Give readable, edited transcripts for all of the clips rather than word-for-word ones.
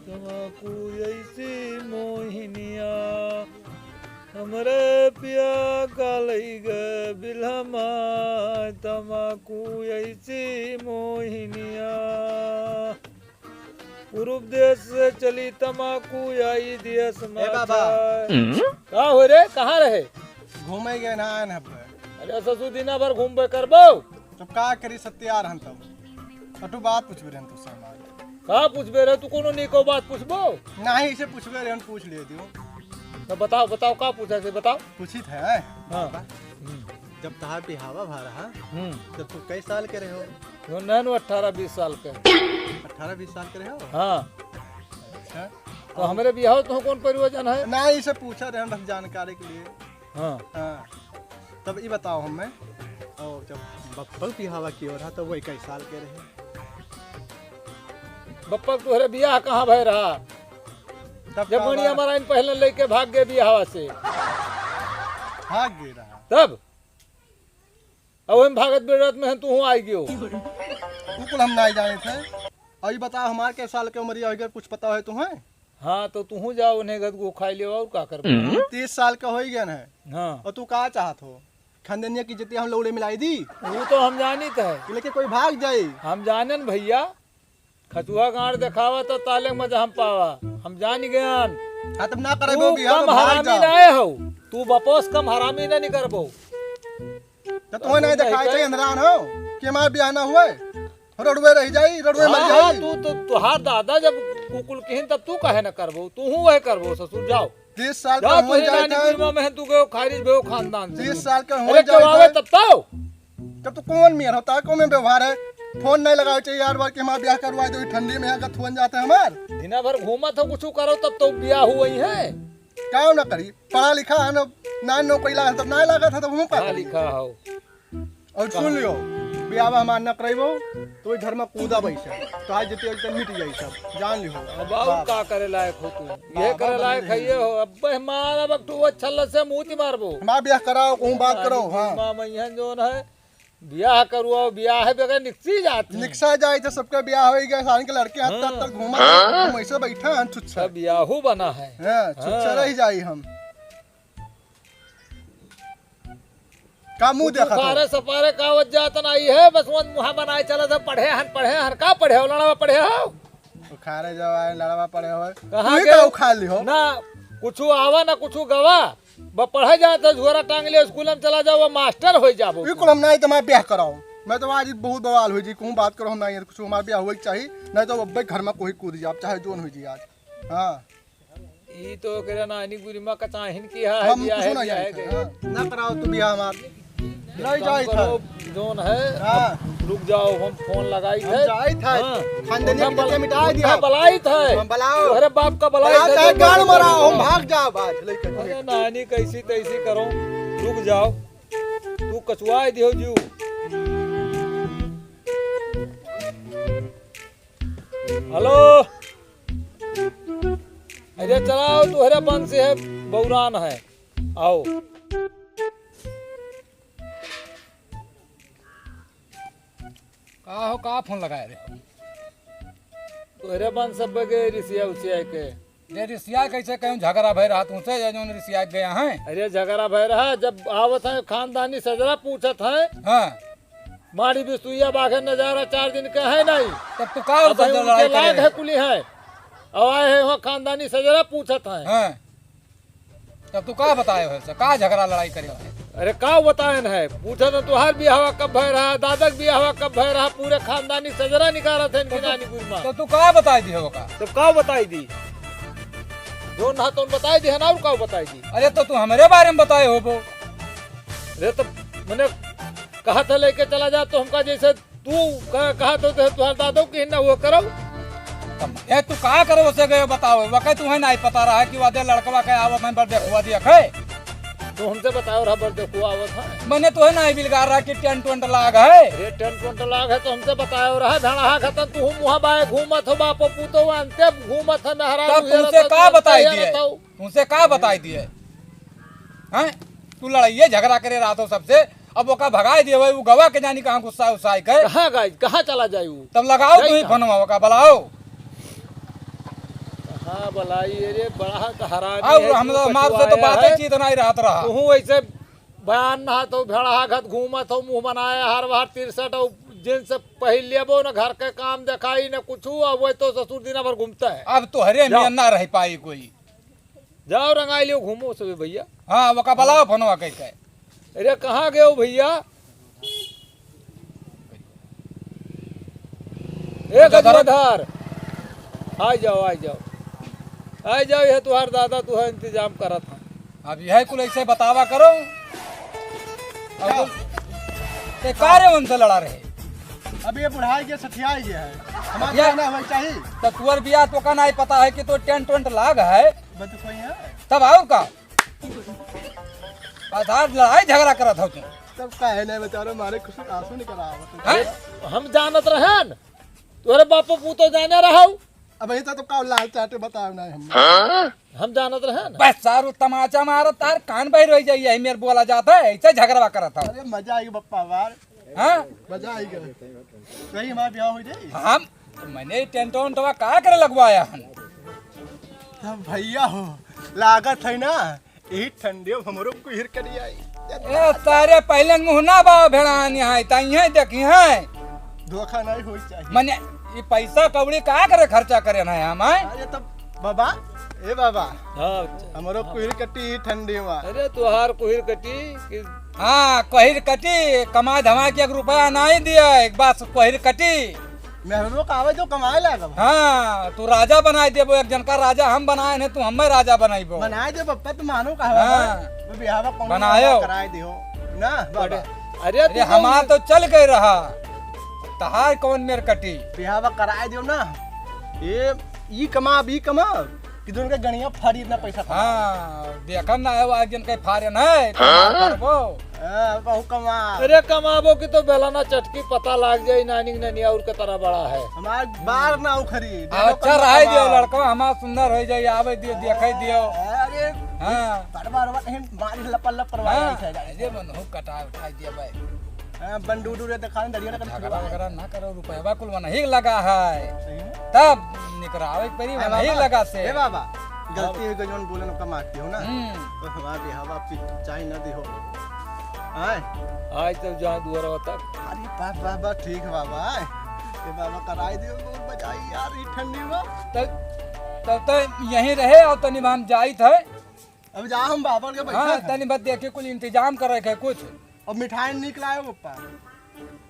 तमाकू ऐसी मोहिनिया हमरे पिया कालई गे बिलहमा तमाकू ऐसी मोहिनिया पूर्व देश से चली तमाकू आई देश में का हो रे कहाँ रहे घूमे गए ना अरे ससु दिना भर घूमबे करबो तो का करी सत्यार हम तब अटू बात पूछबे रहन तू समाज का पूछबे रे तू कोनो निको बात पूछबो नहीं इसे पूछबे रहन पूछ ले दियो तो बताओ बताओ का पूछा से बताओ पूछित है हाँ जब तहार बिहावा भा रहा जब तू कई साल के रहे हो नैनो 18-20 साल के 18-20 साल के रहे हो हाँ अच्छा तो हमारे बिहाव तो कौन परियोजन है नहीं इसे पूछा रहन बस जानकारी के लिए हाँ हाँ तब ये बताओ हमें और जब बप्पल बिहावा की हो रहा तो वही कई साल के रहे बप्पा तुहरे बियाह कहाँ भय रहा तब जब मणि हमारा इन पहले लेके भाग गए बियाह से भाग गए रहा तब अब हम भागत बेड़त में तू आई गयो बिल्कुल हम नहीं जाने थे और ये बताओ हमारे के साल के उम्र अगर कुछ पता है तुम्हें हाँ तो तू जाओ उन्हें गद को खाई ले और का कर 30 साल का हो ही गया है हाँ और तू कहा चाहत हो खानदानिया की जितनी हम लौड़े मिलाई दी वो तो हम जानित है लेकिन कोई भाग जाए हम जाने न भैया खचुआ गाड़ दिखावा तो ताले मजा हम पावा हम जान गयान हाँ तब ना करे तू कम हरामी ना हो तू बपोस कम हरामी ना नहीं करबो तो तुम्हें नहीं दिखाई चाहिए अंधरान हो कि हमारे ब्याह ना हुए रड़वे रह जाई रड़वे मर हाँ जाई तू तो तुहार दादा जब कुकुल कहिन तब तू काहे न करबो तू हूं वह करबो ससुर जाओ 30 साल का जाओ हो तू जाए नानी गुरमा में तू गयो खारिज बेओ खानदान से 30 साल का हो अरे कब आवे जाए तब तो तब तो कौन मियां होता है कौन में व्यवहार है फोन नहीं लगाओ चाहिए यार बार कि हमारा ब्याह करवाए तो ठंडी में यहाँ थुन जाते हैं हमार दिना भर घूमा था कुछ करो तब तो ब्याह हुआ ही है क्या ना करी पढ़ा लिखा है ना नौकरी लगा तब नहीं लगा था तब हम पढ़ा लिखा हो और सुन लियो ब्याह हमार न करेबो तो घर में कूदा बैसे तो आज जितने मिट जाई सब जान लियो अब और का करे लायक हो तू ये करे लायक है ये हो अब हमारा वक्त वो छल्ल से मुंह मारबो हमारा ब्याह कराओ कहूं बात करो हां मां मैहन जोन है ब्याह करवाओ ब्याह है बगैर निकसी जाती निकसा जाए तो सबका ब्याह हो गया सारे के लड़के हाथ तक घूमा हम ऐसे बैठा हैं छुच्छा ब्याहू बना है हां छुच्छा रह जाई हम का मुंह देखा सारे सपारे कावत जात नहीं है बस वो मुहा बनाए चला था पढ़े हन का पढ़े हो लड़वा पढ़े हो तो खारे जब आए लड़वा पड़े हो कहां के उखा ली हो ना कुछ आवा ना कुछ गवा ब पढ़े जा तो झोरा टांग ले स्कूल में चला जाओ मास्टर हो जाबो बिल्कुल हम नहीं तो मैं ब्याह कराऊं मैं तो आज बहुत बवाल हुई जी कहूं बात करो हम नहीं कुछ हमारा ब्याह हुई चाहिए नहीं तो अब्बे घर में कोई कूद जा चाहे जोन हुई जी आज हां ई तो करे नानी गुरिमा का चाहिन की है हम कुछ ना जाए ना कराओ तू ब्याह हमार नहीं जाई था जोन है हां रुक जाओ हम फोन लगाई थे जाई था खानदानी की जितने मिटा दिया बलाई थे हम बुलाओ अरे बाप का बलाई थे चाहे गाड़ मराओ हम भाग जा आज लेके अरे नानी कैसी तैसी करो रुक जाओ तू कचुआ दियो जू हेलो अरे चलाओ तुहरे बन से है बौरान है आओ का हो का फोन लगाए रे तुहरे बन सब बगे रिसिया उसिया के ये रिसिया कैसे कहूं झगड़ा भय रहा तुमसे ये जोन रिसिया गया है अरे झगड़ा भय रहा जब आवत है खानदानी सजरा पूछत है हां माड़ी बिस्तुया बाघे नजारा 4 दिन का है नहीं तब तो का और लड़ाई लायक है कुली है अब आए हैं वहाँ खानदानी सजरा पूछत है हां तब तू का बताए हो का झगड़ा लड़ाई करे अरे का बतायन है पूछा तो तुहार बियाह कब भय रहा दादा का बियाह कब भय रहा पूरे खानदानी सजरा निकाला थे इनकी नानी गुरमा तो तू का बताई दी होगा तो का बताई दी जो ना तो बताई दी है ना का बताई दी अरे तो तू हमारे बारे में बताए हो वो अरे तो मैंने कहा था लेके चला जा तो हमका जैसे तू कहा तो तुम्हारे दादो की ना वो करो ए तू का करे उसे गए बताओ वके तू है नहीं पता रहा कि वादे लड़कवा के आवत में बर्थडे हुआ दिया खे तो हमसे बताओ रहा बर्थडे हुआ आवत है मैंने तो है नहीं बिलगार रहा कि टेंट वेंट लाग है अरे टेंट लाग है तो हमसे बताओ रहा धड़ा खतन तू मुहा बाए घूमत हो बापो पूतो अंते घूमत है नहरा तब तुमसे का बताई दिए तुमसे का बताई दिए हैं तू लड़ाइए झगड़ा करे रहा तो सबसे अब वो का भगाई दिए वो गवा के जानी कहां गुस्सा उसाई के कहां गई कहां चला जाई तब लगाओ तू ही फोन में का बुलाओ हाँ भलाई रे बड़ा हरामी और है, हम क्यों हमारे से तो कछुआया बातें है? चीत नहीं रहत रहा। तू ऐसे बयान ना तो भेड़ा घत घूमत हो मुंह बनाया हर बार 63 और जिनसे पहल लेबो न घर के काम दिखाई न कुछ अब वो तो ससुर दिन भर घूमता है। अब तो हरे जाओ। में ना रह पाई कोई। जाओ रंगाई लियो घूमो सब भैया। हाँ वो का बलाओ फोनवा कह के। अरे कहाँ गए हो भैया? एक गजराधार आ जाओ आ जाओ यह तुहार दादा तुहार इंतजाम करा था। अब यह कुल ऐसे बतावा करो। अब कुल ते कार्य उनसे लड़ा रहे। अब ये बुढ़ाई के सठिया गया है, हमारे या- ना होना चाहिए। तो तुअर बिया तो का नहीं पता है कि तो टेंट वेंट लाग है बस कोई है तब आओ का आधार लड़ाई झगड़ा करत हो तुम। तब का है नहीं बेचारे मारे कुछ आंसू नहीं करा हैं? हम जानत रहन तोरे बापो पूतो जाने रहो। अब यही तो का लाल चाटे बताओ ना हम जानत रहन। बस सारू तमाचा मारो तार कान बह रह जाइए मेरे बोला जाता है ऐसे झगड़ा करत हो। अरे मजा आएगी बप्पा वार हाँ मजा आएगा सही हमारा ब्याह हो जाए। हम मैंने टेंट वेंटवा का करे लगवाया हन। तब भैया हो लागत है ना यही ठंडे हमरो को हिर कर आई ए तारे पहले मुहना बा भेड़ानी है ताइए देखी है धोखा नहीं हो चाहिए। मने ये पैसा कौड़ी का करे खर्चा करे ना हम हैं? अरे तब बाबा ए बाबा हाँ हमरो को हिर कटी ठंडी में अरे तुहार कुहिर कटी कि हाँ कोहिर कटी कमा धमा के 1 रुपया नहीं दिया एक बात कोहिर कटी। मेहरो का आवे तो कमाए लागा हाँ तू राजा बनाए देबो एक जन का राजा हम बनाए ने तू हमें राजा बनाइबो। बनाए दे बप्पा तो मानो का हाँ। है बिहावा कौन बनायो। कराए दियो ना बाबा अरे अरे हमार तो चल गए रहा तहार कौन मेर कटी। बिहावा कराए दियो ना ये ई कमा बी कमा कि दोनों के गणिया फाड़ी इतना पैसा कमा। हाँ देखन ना है वो एक जन के फारेन है करबो। बहु कमा अरे कमाबो की तो बेलाना चटकी पता लग जाए नानी ननिया और के तरह बड़ा है। हमार बार ना उखरी अच्छा रह दियो लड़का हमार सुंदर हो जाए आवे दियो देखे दियो। अरे हाँ बार बार नहीं मारी लपल लप करवा हाँ है अरे मन हो कटा उठाई दिया भाई बंडूडू रे दिखा दरिया का झगड़ा वगैरह ना करो रुपया कुल नहीं लगा है सही है तब निकरावे परी नहीं लगा से। ए बाबा गलती हो गई जोन बोले न कमाती हो ना हम्म। तो हमारे बिहावा पी चाय न दिहो आए आज तो जहाँ दुआरा तक अरे बाबा ठीक है बाबा ये बाबा कराई दियो बहुत बजाई यार ये ठंडी में तब तो यहीं रहे और तनी हम जाइत है। अब जा हम बाबा के हाँ बैठा तनी बस देखे कुछ इंतजाम करे के कुछ और मिठाई निकला है पप्पा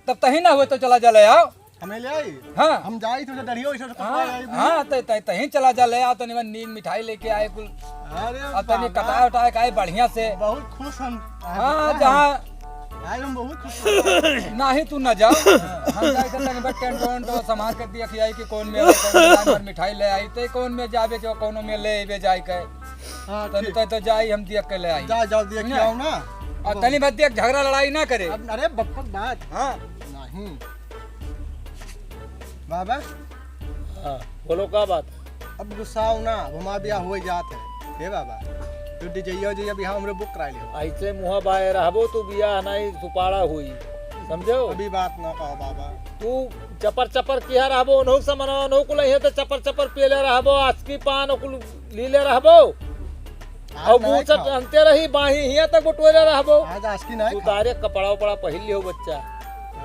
तब तही ना हुए तो चला चले आओ। हमें ले आई हाँ हम जाई तो डरियो इसे हाँ तही चला चले आओ तनी मन नींद मिठाई लेके आए कुल अरे और तनी कटाए उठाए के आए बढ़िया से। बहुत खुश हम हाँ जहाँ आज हम बहुत खुश ना ही तू न जाओ हम जाए तनी बस टेंट वेंट तो समाज के देख आई कि कौन में कौन मिठाई ले आई तो कौन में जावे के कौन में ले आवे जाए के हां तनी तो जाई हम देख के ले आई। जा जाओ देख के आओ ना और तनी बस देख झगड़ा लड़ाई ना करे। अब अरे बप्पा बात हाँ नहीं बाबा हाँ बोलो क्या बात। अब गुस्सा ना घुमा बिया हो जात है हे बाबा तो डीजे जे बिहाव हमरे बुक करा लियो ऐसे मुँह बाहर रहबो तो बिया नहीं सुपाड़ा हुई समझो। अभी बात ना कहो बाबा तू चपर चपर किया रहबो ओनहु समन ओनहु कुल है तो चपर चपर पीले रहबो आस्की पान कुल लीले रहबो और मुंह से अंते रही बाही हिया तक बटोरे रहबो। आज आस्की तू नहीं तारे कपड़ा उपड़ा पहिल लियो बच्चा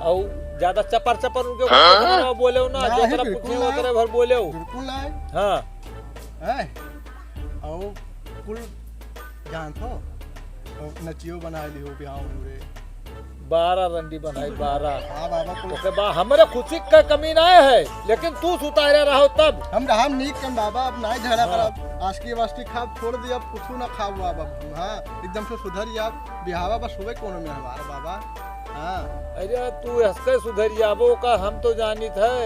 और ज्यादा चपर चपर उनके बोले ना नहीं, जो तरह बिल्कुल पूछे वो नहीं। तरह भर बोले बिल्कुल नहीं हाँ है और कुल जान तो नचियो बना लियो बिहाव हमरे 12 रंडी बनाई 12। हां बाबा कुल ओके बा हमरे खुशी का कमी ना है लेकिन तू सुतारे रहो तब हम नीक कम बाबा अब नहीं झगड़ा करब आस्की वास्की खाब छोड़ दिया अब कुछ ना खाब बाबा हां एकदम से सुधर जा बिहावा बस होवे कोनो में हमारा बाबा हां अरे तू हंसके सुधर जाबो का हम तो जानित है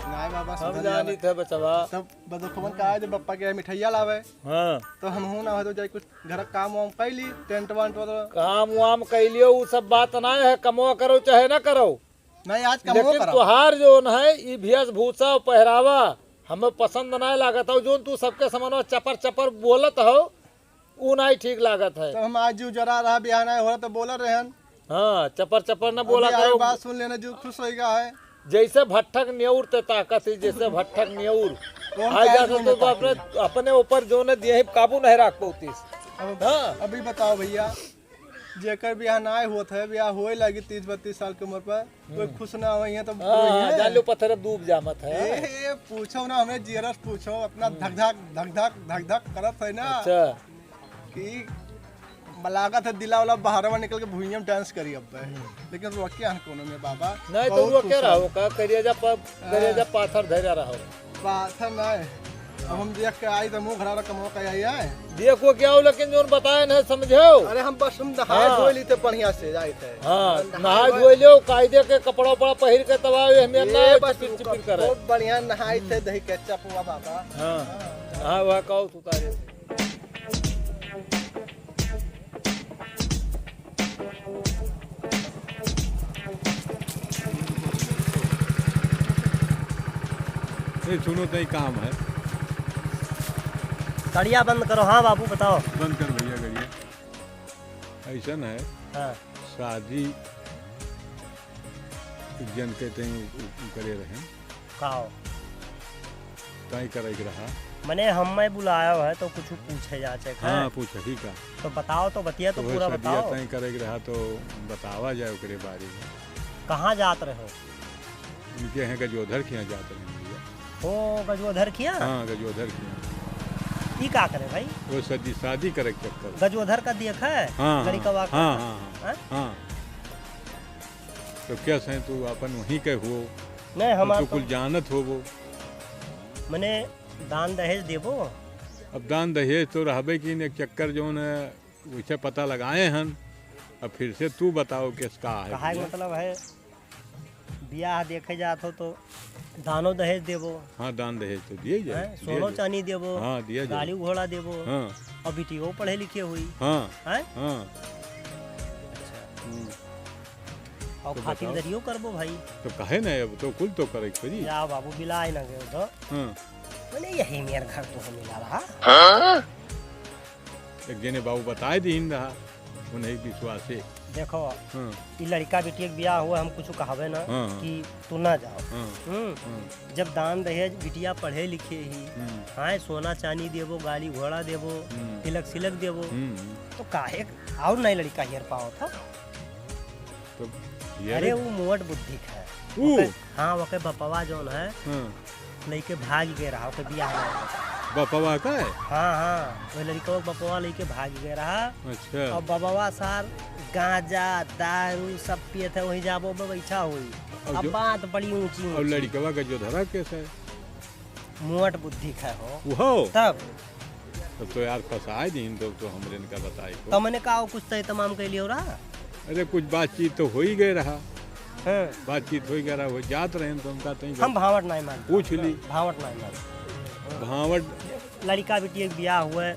नहीं बाबा हम सुधर जानित है बचवा। तब बदखमन का है जब पप्पा के मिठाइया लावे हाँ तो हम हूं ना हो तो जाई कुछ घर का काम वाम कैली टेंट वांट तो काम वाम कैलियो वो सब बात ना है कमो करो चाहे ना करो नहीं आज कम लेकिन करा तुहार जो है ई भेष भूषा पहरावा हमें पसंद ना लागत हो जो तू सबके समनो चपर चपर बोलत हो ऊ नहीं ठीक लागत है। तो हम आज जो जरा रहा बिहान आए हो तो बोला रहन हाँ चपर चपर न बोला अभी आए करो। बात सुन लेना जो खुश होएगा है जैसे भट्ठक न्यूर ते ताकत ही, जैसे भट्ठक न्यूर आ जाते तो अपने ऊपर जो ने दिए काबू नहीं रख पातीस। हाँ अभी बताओ भैया, जेकर ब्याह ना हुआ था, ब्याह होए लगी 30-32 साल की उम्र पर, कोई खुश ना हुई है तो हाँ, जान लो पत्थर डूब जामत है। ए पूछो ना, हमें जीरस पूछो, अपना धक धक करत है ना। अच्छा कि लागत है दिला वाला बाहर में निकल के भूइया में डांस करी अब लेकिन रोके हन कोनो में बाबा नहीं तो रोके रहो का करिएजा पाथर धैर्य रहो पाथर नहीं। अब हम देख के आई तो मुंह घरा कमो के आई है, देखो क्या हो, लेकिन जो बताए ना समझो। अरे हम बस हम नहाए धोए ली थे बढ़िया से जाए थे। हाँ नहाए धोए लो, कायदे के कपड़ा उपड़ा पहिर के तब आवे, हमें ना चिपिर करे। बहुत बढ़िया नहाए थे, दही केचप हुआ बाबा। हाँ हाँ वह कहो उतारे सुनो तो काम है, कड़िया बंद करो। हाँ बाबू बताओ। बंद कर भैया करिए। ऐसा है हाँ। शादी जन के तई करे रहे कहो तय करे रहा मने हमें बुलाया है तो कुछ पूछे जाचे। हाँ पूछ ठीक है तो बताओ, तो बतिया तो पूरा बताओ। तय करे रहा तो बतावा जाए ओकरे बारे में। कहाँ जात रहे हो? उनके हैं गजोधर के यहाँ जाते हैं भैया। ओ गजोधर किया? हाँ गजोधर के यहाँ। ये का करे भाई? वो शादी करे चक्कर। गजोधर का देखा है? हाँ लड़का हाँ हाँ हाँ। तो क्या सही तू अपन वहीं के हो? नहीं हमारा कुछ जानत हो वो मने दान दहेज देबो। अब दान दहेज तो रहबे की एक चक्कर जो है वैसे पता लगाए हन। अब फिर से तू बताओ किसका है? कहा मतलब है ब्याह देखे जात हो तो दानो दहेज देबो। हाँ दान दहेज तो दिए जाए, सोनो चांदी देबो। हाँ दिया जाए, गाड़ी घोड़ा देबो। हाँ और बेटियों पढ़े लिखे हुई। हाँ हैं? हाँ और तो खातिर दरियो करबो भाई। तो कहे ना अब तो कुल तो करे पड़ी। जा बाबू बिलाए ना गए तो। हाँ मैंने यही मेरे घर तो हम मिला रहा। एक जने बाबू बताए दीन रहा उन्हें विश्वास है। देखो हाँ ये लड़का बेटी के ब्याह हुआ, हम कुछ कहावे ना कि तू ना जाओ। हाँ जब दान दहेज बिटिया पढ़े लिखे ही, हाँ सोना चांदी देबो, गाड़ी घोड़ा देबो, तिलक सिलक देबो, तो काहे और नहीं लड़का हेर पाओ था। तो अरे वो मोट बुद्धि है। हाँ वो के बपवा जो है लेके भाग गए रहा, ओके ब्याह बपवा का है। हाँ हाँ वो लड़का बपवा लेके भाग गए रहा। अच्छा। और बपवा सार गांजा दारू सब पिए थे, वही जाबो बैठा हुई। अब बात बड़ी ऊंची। और लड़कवा का जो धरा कैसा है? मोट बुद्धि का हो वो तब तो यार फसाए दिन तो हमरे इनका बताए तो मैंने कहा कुछ तो तमाम के लिए रहा। अरे कुछ बातचीत तो हो ही गए रहा। हाँ। बातचीत हो गया रहा, वो जात रहे तो उनका तो हम भावट नहीं मान पूछ ली। भावट नहीं मान। भावट लड़का बेटी एक ब्याह हुआ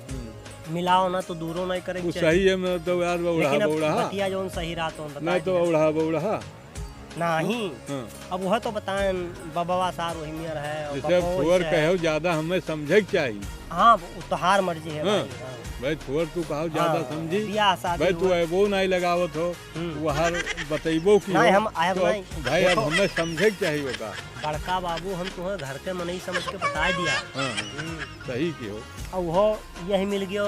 मिलाओ ना तो दूरों नहीं करेंगे। सही है मैं तो यार बतिया जो सही रात नहीं तो बौड़ा नहीं। अब वह तो बताएं बाबा सार वही में है। जैसे फुअर कहो ज्यादा हमें समझे चाहिए। हाँ तो हार मर्जी है भाई फुअर तू कहो ज्यादा समझी भाई तू वो नहीं लगावत हो वहाँ बतेबो की नहीं हम आए तो भाई अब हमें समझे चाहिए होगा। बड़का बाबू हम तुम्हें घर के मन ही समझ के बता दिया। सही की हो और वो यही मिल गयो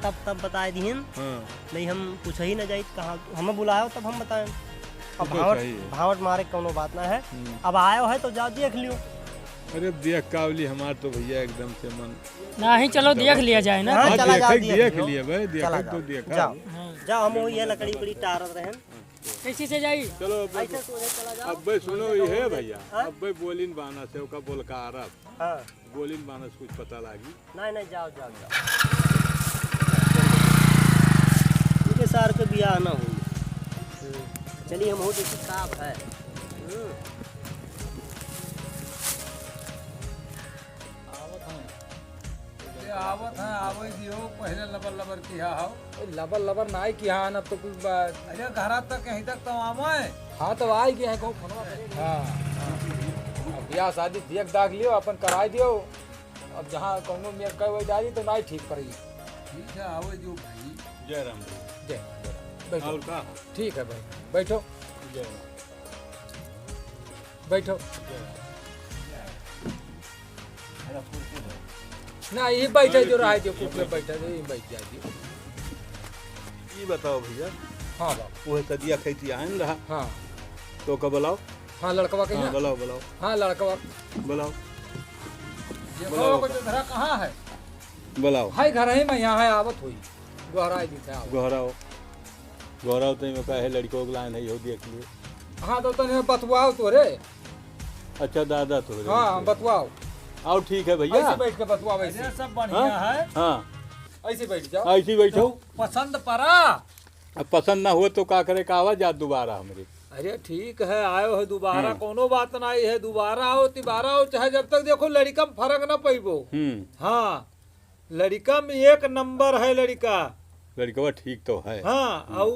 तब बता दीन। नहीं हम कुछ ही न जाए कहाँ हमें बुलायो तब हम बताएं। अब भावट मारे कोनो बात ना है। अब आयो है तो जाओ देख लियो। अरे देख कावली हमार तो भैया एकदम से मन नहीं। चलो देख लिया जाए ना। हाँ, चला जाओ देख लिया भाई देखा तो देखा। जाओ हम वो ये लकड़ी बड़ी टारत रहे कैसे से जाई। चलो अब भाई सुनो ये है भैया। अब भाई बोलिन बाना से ओका बोल का अरब। हाँ बोलिन बाना से कुछ पता लागी। नहीं जाओ इनके सार के बियाह ना हुई। चलिए हम हो देखी साफ है। आवत है आवई दियो पहले लबर किया हो। लबर नाई की हाँ अब तो कुछ बात। अरे घरा तक कहीं तक तो आवे। हाँ तो आई गया है हाँ ब्याह शादी देख दाग लियो अपन कराई दियो। अब जहाँ कहूँ मैं कह डाली तो नाई ठीक पड़ी। ठीक है आवई दियो भाई। जय राम जय बैठो। ठीक है भाई बैठो। जय राम। बैठो ना ये बैठे जो रहा जो कुछ में बैठा जो ये बैठ जाइए। ये बताओ भैया, हाँ बाबू, वो सदिया खेती आन रहा हाँ तो कब बुलाओ? हाँ लड़कवा के हाँ यहाँ, बुलाओ बुलाओ हाँ लड़कवा बुलाओ देखो को जो धरा कहाँ है, बुलाओ। हाय घर ही में यहाँ है आवत हुई गोहराई दिखे आवत। गोहराओ गोहराओ तो में कहे लड़कों के लाइन है यो देख लिए। हाँ तो तने बतवाओ तो रे, अच्छा दादा तो रे। हाँ बतवाओ, आओ ठीक है भैया। ऐसे बैठ के बतवाओ, ऐसे सब बढ़िया है, हाँ ऐसे बैठ जाओ। ऐसे बैठो। पसंद पड़ा। अब पसंद ना हुआ तो का करे का आवाज याद दोबारा हमरे। अरे ठीक है, आयो है दोबारा, कोनो बात नहीं है, दोबारा आओ तिबारा आओ, चाहे जब तक देखो लड़का में फर्क ना पैबो। हाँ लड़का में एक नंबर है लड़का। लड़कवा ठीक तो है। हाँ आउ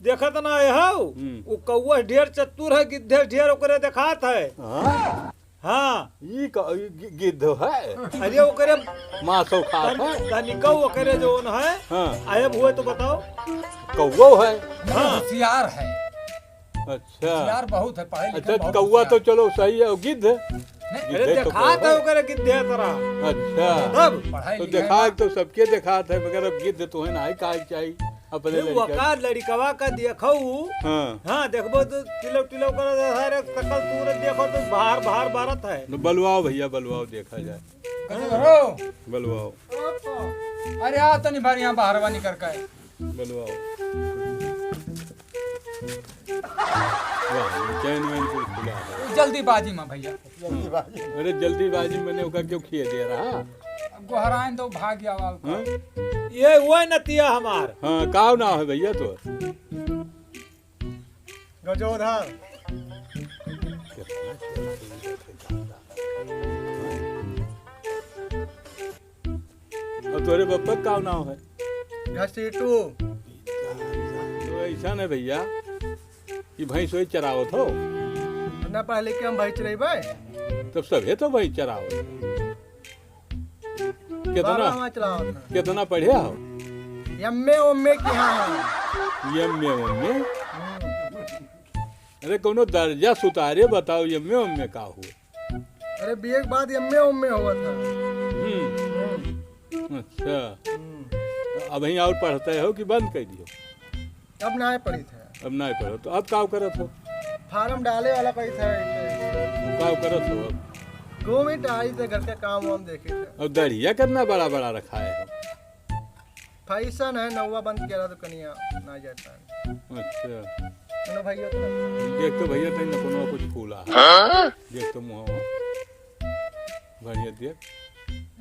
देखत ना है हाउ, वो कौआ ढेर चतुर है, गिद्धे ढेर ओकरे देखात है। हाँ हाँ ये गिद्ध है। अरे ओकरे मासो खात है। तनिको ओकरे जोन है। हाँ आयब हुए तो बताओ। कौवो है। हाँ होशियार है, अच्छा होशियार बहुत है, पढ़ाई लिखाई अच्छा बहुत कौवा तो होशियार। चलो सही है, गिद्ध नहीं, अरे गिद्धे तो देखात कौवा है ओकरे गिद्धे तरह। अच्छा तब पढ़ाई तो लिखाई देखा तो सबके देखात है, मगर अब गिद्ध तो है ना ही का चाहिए अपने ये लड़का। वका लड़कवा का देखो। हाँ हाँ देखबो तो तिलो तिलो कर सारे सकल सूरत देखो तो बाहर बाहर भारत है। तो बलवाओ भैया बलवाओ, देखा जाए करो। बलवाओ अरे आ तो नहीं भाई यहाँ बाहर वानी करके बलवाओ। वाह चैन वैन कुल खुला है। जल्दीबाजी में भैया, अरे जल्दीबाजी मैंने ओका क्यों खिए दे रहा। अब गोहराइन तो भाग गया वाल। हाँ ये वो नतिया हमार। हाँ का नाम है भैया तो? गजोधर। और तोरे बप्पा का नाम है? घसीटू। तो ऐसा नहीं भैया कि भैंस वही चरावत हो, ना पहले के हम भाई चलेबे तब सभे तो भैंस चरावत। कितना चलाओ कितना पढ़े हो? यम्मे ओम्मे की हाँ यम्मे उम्मे। अरे कोनो दर्जा सुतारे बताओ, यम्मे उम्मे का हुआ? अरे बीए के बाद यम्मे ओम्मे हुआ था। अच्छा अब यहीं और पढ़ते हो कि बंद कर दियो? अब ना पड़ी था। अब नहीं पढ़ो तो अब का करत हो? फार्म डाले वाला पड़ी था। का करत हो अब? 2 मिनट आई थे, घर के काम वाम देखे थे। और दरिया कितना बड़ा बड़ा रखा है? फैशन है, नौवा बंद किया तो कनिया ना जाता है। अच्छा चलो भाई तो देख तो भैया तेन कोनो कुछ फूला देख तो मुँह बढ़िया देख।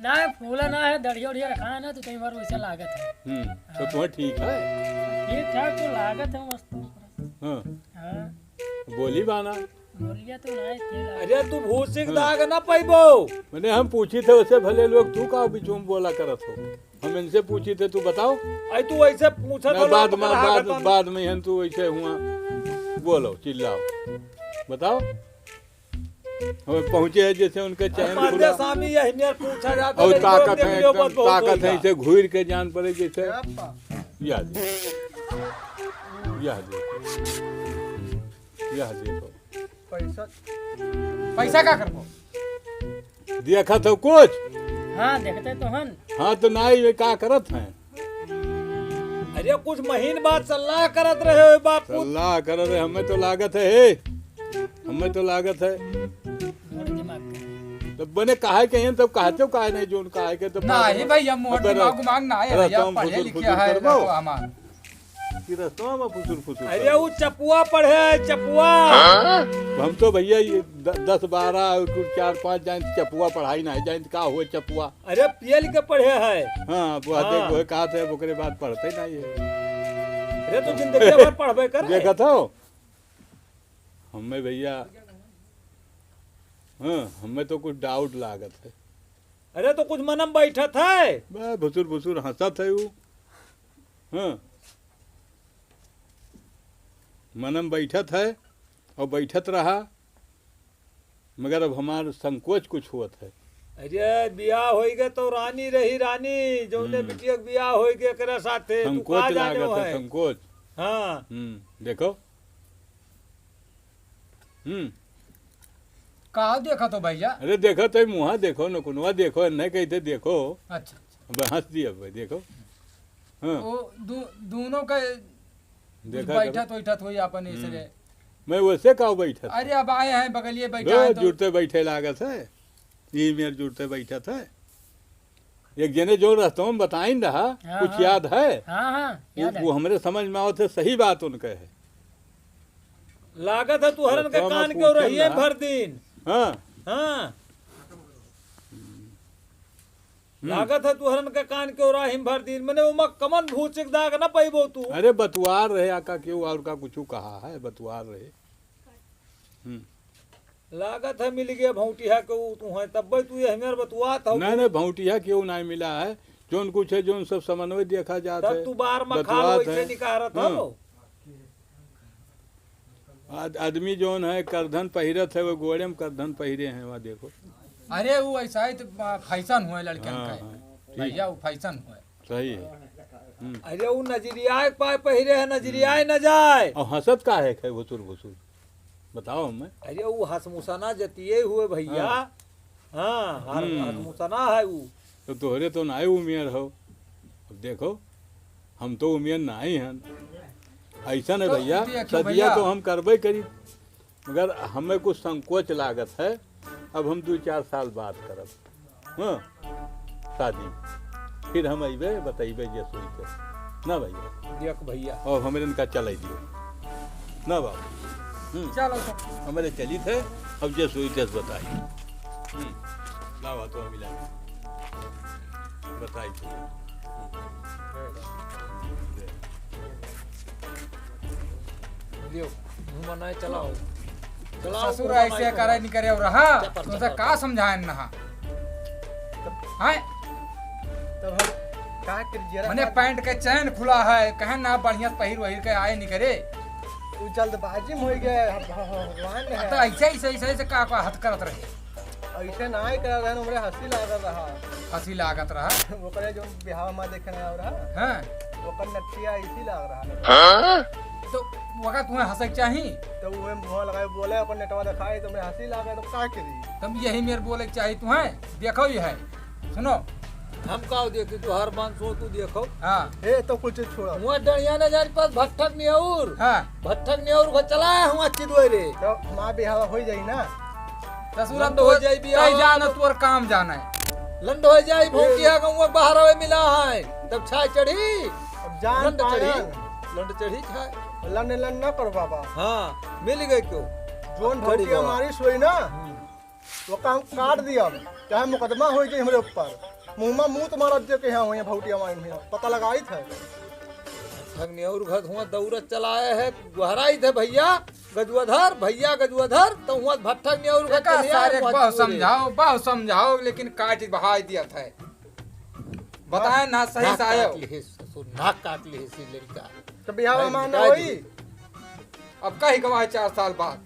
ना फूला ना है, दड़िया उड़िया रखा है ना, तो कई बार वैसा लागत है। तो तुम्हें ठीक है। ठीक ठाक तो लागत है मस्त। हाँ हाँ बोली बाना बोलिया तो ना है। अरे तू भूसिक दाग ना पैबो। मैंने हम पूछी थे वैसे भले लोग, तू का बीच में बोला करत हो? हम इनसे पूछी थे, तू बताओ। आई तू ऐसे पूछा मैं बाद में हम तू ऐसे हुआ बोलो चिल्लाओ बताओ। हमें पहुंचे है जैसे उनके चैन खुला स्वामी यही ने पूछा जाता और है, ताकत लोग है, देखियो बहुत ताकत है, होगा। इसे घूर के जान पड़े जैसे। याद याद याद देखो पैसा पैसा का करबो? देखा तो कुछ। हाँ देखते तो हन। हाँ तो ना ये का करत हैं? अरे कुछ महीन बात सलाह करत रहे हो बापू। अल्लाह कर रहे हमें तो लागत है, हमें तो लागत है। मोड़े दिमाग का। तो बने कहा कहीं तब कहते हो कहा नहीं जो उनका है के तो नहीं भैया मोर दिमाग उमाग ना है भैया, पढ़े लिखे है तो हमार कि रस्तों में फुसुर फुसुर अरे वो चपुआ पढ़े है, चपुआ। हम तो भैया ये 10-12 4-5 जान चपुआ पढ़ाई नहीं जान का हुआ चपुआ। अरे पीएल के पढ़े है। हाँ वो देखो कहा थे ओकरे बाद पढ़ते नहीं है। अरे तू जिंदगी भर पढ़बे कर। देखा था हमें भैया। हाँ हमें तो कुछ डाउट लागत है। अरे तो कुछ मनम बैठत है। बस भुसुर भुसुर हंसत है वो। हाँ मनम बैठत है और बैठत रहा, मगर अब हमार संकोच कुछ हुआ है। अरे बियाह होई गए तो रानी रही रानी, जो ने बिटिया के बियाह होई गए करे साथे तू संकोच का जाने लागत है, है। संकोच। हाँ देखो कहा देखा तो भैया? अरे देखो तो मुँहा देखो न कुनवा देखो नहीं कहते देखो। अच्छा अब हंस दिया भाई देखो। हाँ वो दोनों का देखा बैठा करो। तो हुई अपन इसलिए। मैं वैसे का बैठा था। अरे अब आए हैं बगलिए बैठा है तो जुड़ते बैठे लागत है ये मेरे जुड़ते बैठा था। एक जने जो रहता हूँ बताई न रहा हाँ, कुछ हाँ। याद है हाँ हाँ याद है। वो हमरे समझ में आओ थे सही बात उनके है। लागत है तू हरन के तो कान मैं क्यों पूछे रही है ना। भर दिन? हाँ हाँ लागत है तू हरन के कान क्यों रही भर दिन? मैंने उमा कमन भूचिक दाग ना पैबो तू। अरे बतवार रहे आका क्यों और का कुछ कहा है बतवार रहे। लागत है मिल गया भौटिया को तू है तब तू ये हमेर बतुआत हो। नहीं नहीं भौटिया क्यों नहीं मिला है जोन कुछ है जोन सब समन्वय देखा जाता तब है। तू बार में खा बतवात वैसे है। निकारत हाँ। हो। आदमी जोन है करधन पहिरत है वो गोड़े में करधन पहिरे हैं वहाँ देखो। अरे वो ऐसा ही तो फैशन हुआ लड़कन हाँ, का हाँ, ठीक। भैया वो फैशन हुआ। सही है। अरे वो नजरिया पाए पहिरे है नजरिया न जाए। और हंसत का है भुसुर भुसुर बताओ हमें। अरे वो हसमुसना जतिये हुए भैया। हाँ हसमुसना है वो। तो तोहरे तो नाई उमियर हो। अब देखो हम तो उमियर नाई हैं ऐसा नहीं तो भैया देखिए सदिया भैया। तो हम करबे करी मगर हमें कुछ संकोच लागत है। अब हम 2-4 साल बाद करब हाँ शादी फिर हम अबे बतेबे ये सोई के ना भैया। देख भैया और हमें इनका चल दियो ना बाबू। चलो तो हमारे चली थे अब जे सोई तेज बताई लावा तो मिला बताई थी। लियो मुंह मनाए चलाओ चलाओ। ससुर ऐसे करे नहीं करे और रहा तुमसे का समझाए नहा हैं तब हम का कर जरा मने पैंट के चैन खुला है कहे ना बढ़िया पहिर वहिर के आए नहीं करे उ जल्दबाजी में हो गए भगवान तो है ऐसे का हथ करत रहे ऐसे ना ही कर रहे हमरे हंसी लागल रहा। हंसी लागत रहा ओकरे जो बिहाव में देखने आ रहा हैं ओकर नथिया ऐसी लाग रहा तो वका तुम्हें हंसे चाही तो वो मुंह लगाए बोले अपन नेटवा दिखाई तो मैं हंसी लागे तो का करी। तुम यही मेरे बोले के चाही तुम्हें देखो ये है सुनो हम का देखी तू हर बात सो तू देखो। हाँ ए तो कुछ छोड़ा हुआ डरिया न जान पास भट्ठक नियौर हाँ भट्ठक नियौर को चलाया हुआ चिदोरे। तो माँ बिहाव हो जाई ना ससुर लंड हो जाई बियाह। जाना तोर काम जाना है लंड हो जाई भौंकिया गौवा बाहर आवे मिला है तब छाय चढ़ी। अब जान लंड चढ़ी पागल लंड चढ़ी छाय। लन लन न करो बाबा। हाँ मिल गए क्यों जोन चढ़ी भौटिया बाबा। मारी सोई ना वो काम काट दिया चाहे मुकदमा हो जाए हमरे ऊपर मुंह में मुंह तुम्हारा दे के यहाँ हुई भौटिया मारी में पता लगाई था। ठगने और घर हुआ दौड़त चलाए है गहराई थे भैया गजुआधर भैया गजुआधर तो हुआ भट्ठक ने और देखा सारे बहुत समझाओ लेकिन काट बहा दिया था बताए ना सही से आयो नाक काट ली इसी लड़का। तो बिहाव भाई, मानना बताई होई अब कहीं गवाए 4 साल बाद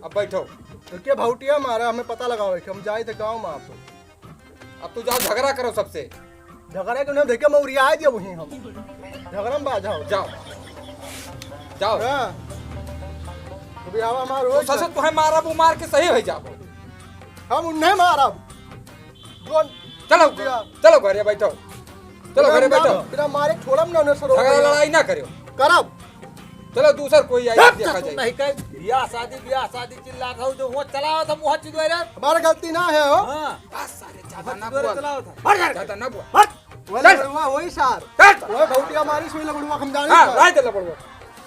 अब बैठो तो क्या भौटिया मारा हमें पता लगाओ कि हम जाए थे गांव में आप अब तू जाओ झगड़ा करो सबसे झगड़ा के उन्हें देखे मौरिया दिया वहीं हम झगड़ा में बाझाओ जाओ जाओ हाँ। तो बिहाव मार हो ससुर तुम्हें मारा वो मार के सही हो जाओ हम उन्हें मारा जोन चलो चलो घरे बैठो चलो घरे बैठो बिना मारे छोड़म ना उन्हें सरो झगड़ा लड़ाई ना करो करब चलो दूसर कोई आई देखा तुम जाए नहीं कह बियाह शादी चिल्ला था जो हुआ चलाओ था मुँह चिदोरे। हमारा गलती ना है हो हाँ ज्यादा ना चिदोरे बुआ चलाओ था ज्यादा ना बुआ वो लगड़ुआ वही सार वो भौटिया मारी सोई लगड़ुआ हम जाने हाँ राय दे लबड़वा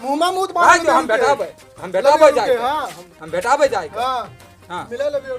मुंह में मुंह राय जो हम बैठाबे जाए हाँ हम बैठाबे जाए हाँ हाँ मिले लगे